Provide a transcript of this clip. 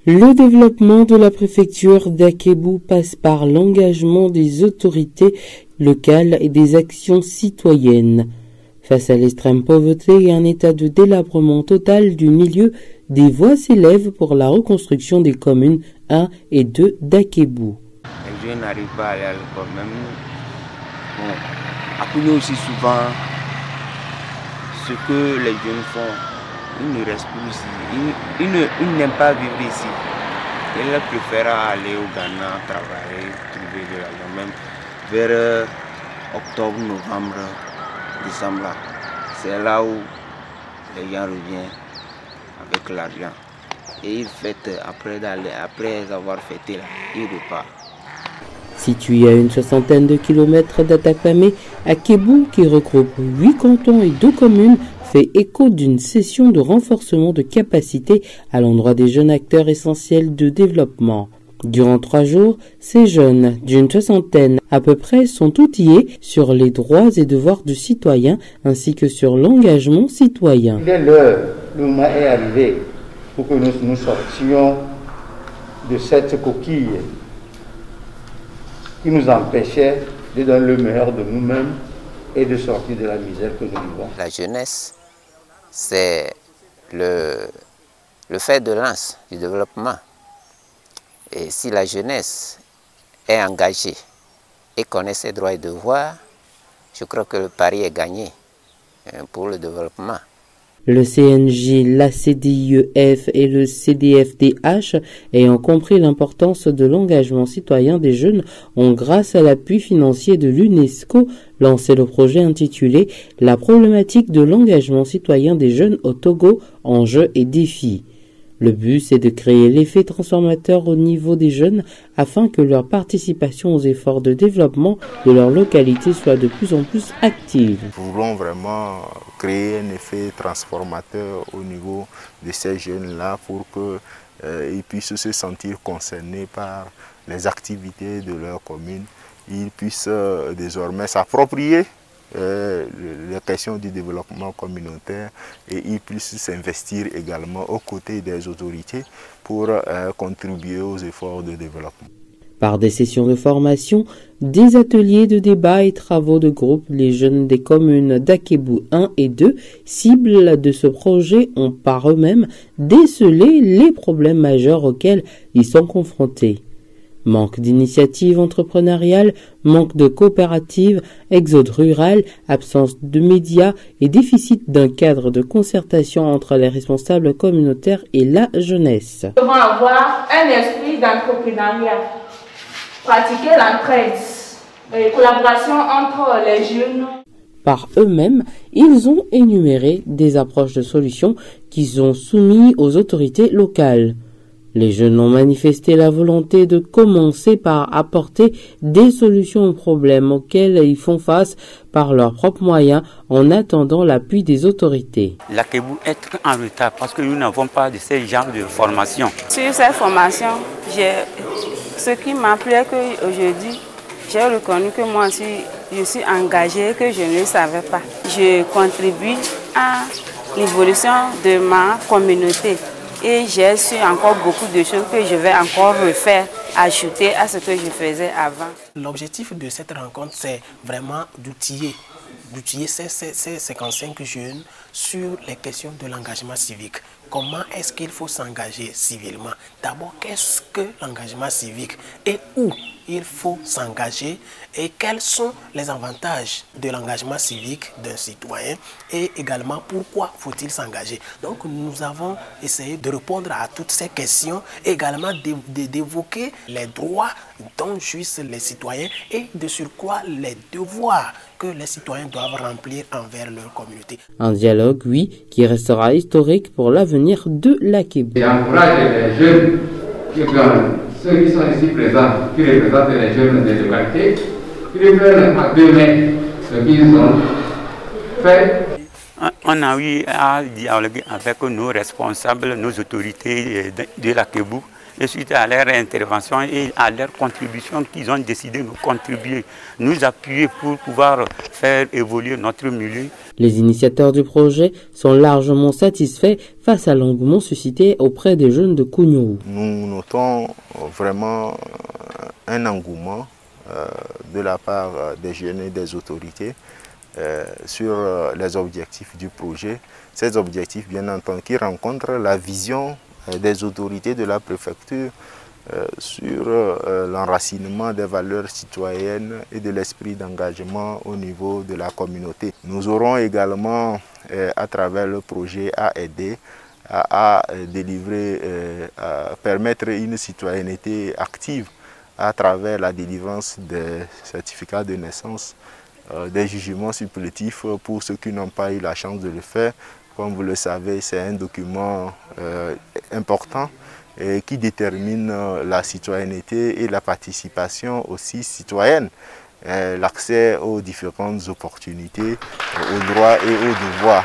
Le développement de la préfecture d'Akébou passe par l'engagement des autorités locales et des actions citoyennes. Face à l'extrême pauvreté et un état de délabrement total du milieu, des voix s'élèvent pour la reconstruction des communes 1 et 2 d'Akébou. Les jeunes n'arrivent pas à aller à l'école même. Bon, à nous aussi souvent, ce que les jeunes font, ils ne restent plus ici. Ils n'aiment pas vivre ici. Ils préfèrent aller au Ghana, travailler, trouver de l'argent. Même vers octobre, novembre, décembre. C'est là où les gens reviennent avec l'argent. Et ils fêtent après avoir fêté là, ils repartent. Situé à une soixantaine de kilomètres d'Atakpamé, Akébou, qui regroupe 8 cantons et 2 communes, fait écho d'une session de renforcement de capacité à l'endroit des jeunes acteurs essentiels de développement. Durant 3 jours, ces jeunes, d'une soixantaine à peu près, sont outillés sur les droits et devoirs du citoyen ainsi que sur l'engagement citoyen. Il est l'heure, le moment est arrivé pour que nous sortions de cette coquille qui nous empêchait de donner le meilleur de nous-mêmes et de sortir de la misère que nous vivons. La jeunesse, c'est le fer de lance du développement. Et si la jeunesse est engagée et connaît ses droits et devoirs, je crois que le pari est gagné pour le développement. Le CNJ, la CDIEF et le CDFDH, ayant compris l'importance de l'engagement citoyen des jeunes, ont, grâce à l'appui financier de l'UNESCO, lancé le projet intitulé « La problématique de l'engagement citoyen des jeunes au Togo, enjeux et défis ». Le but, c'est de créer l'effet transformateur au niveau des jeunes afin que leur participation aux efforts de développement de leur localité soit de plus en plus active. Nous voulons vraiment créer un effet transformateur au niveau de ces jeunes-là pour qu'ils puissent se sentir concernés par les activités de leur commune. Ils puissent désormais s'approprier la question du développement communautaire et ils puissent s'investir également aux côtés des autorités pour contribuer aux efforts de développement. Par des sessions de formation, des ateliers de débat et travaux de groupe, les jeunes des communes d'Akébou 1 et 2, cibles de ce projet, ont par eux-mêmes décelé les problèmes majeurs auxquels ils sont confrontés. Manque d'initiatives entrepreneuriales, manque de coopératives, exode rural, absence de médias et déficit d'un cadre de concertation entre les responsables communautaires et la jeunesse. Nous devons avoir un esprit d'entrepreneuriat, pratiquer l'entraide et collaboration entre les jeunes. Par eux-mêmes, ils ont énuméré des approches de solutions qu'ils ont soumises aux autorités locales. Les jeunes ont manifesté la volonté de commencer par apporter des solutions aux problèmes auxquels ils font face par leurs propres moyens en attendant l'appui des autorités. L'Akébou est en retard parce que nous n'avons pas de ce genre de formation. Sur cette formation, ce qui m'a plu est qu'aujourd'hui, j'ai reconnu que moi aussi, je suis engagée et que je ne le savais pas. Je contribue à l'évolution de ma communauté. Et j'ai su encore beaucoup de choses que je vais encore refaire, ajouter à ce que je faisais avant. L'objectif de cette rencontre, c'est vraiment d'outiller ces 55 jeunes sur les questions de l'engagement civique. Comment est-ce qu'il faut s'engager civilement? D'abord, qu'est-ce que l'engagement civique et où il faut s'engager et quels sont les avantages de l'engagement civique d'un citoyen et également pourquoi faut-il s'engager. Donc nous avons essayé de répondre à toutes ces questions et également d'évoquer les droits dont jouissent les citoyens et de surcroît les devoirs que les citoyens doivent remplir envers leur communauté. Un dialogue, oui, qui restera historique pour l'avenir de l'Akébou. Et encourage les jeunes, ceux qui sont ici présents, qui représentent les jeunes des localités, qui reprennent à deux mains ce qu'ils ont fait. On a eu à dialoguer avec nos responsables, nos autorités de l'Akébou, Et suite à leur intervention et à leur contribution qu'ils ont décidé de contribuer, nous appuyer pour pouvoir faire évoluer notre milieu. Les initiateurs du projet sont largement satisfaits face à l'engouement suscité auprès des jeunes de Kouniourou. Nous notons vraiment un engouement de la part des jeunes et des autorités sur les objectifs du projet. Ces objectifs, bien entendu, qui rencontrent la vision des autorités de la préfecture sur l'enracinement des valeurs citoyennes et de l'esprit d'engagement au niveau de la communauté. Nous aurons également, à travers le projet, à aider à délivrer, à permettre une citoyenneté active à travers la délivrance des certificats de naissance, des jugements supplétifs pour ceux qui n'ont pas eu la chance de le faire. Comme vous le savez, c'est un document important et qui détermine la citoyenneté et la participation aussi citoyenne, l'accès aux différentes opportunités, aux droits et aux devoirs.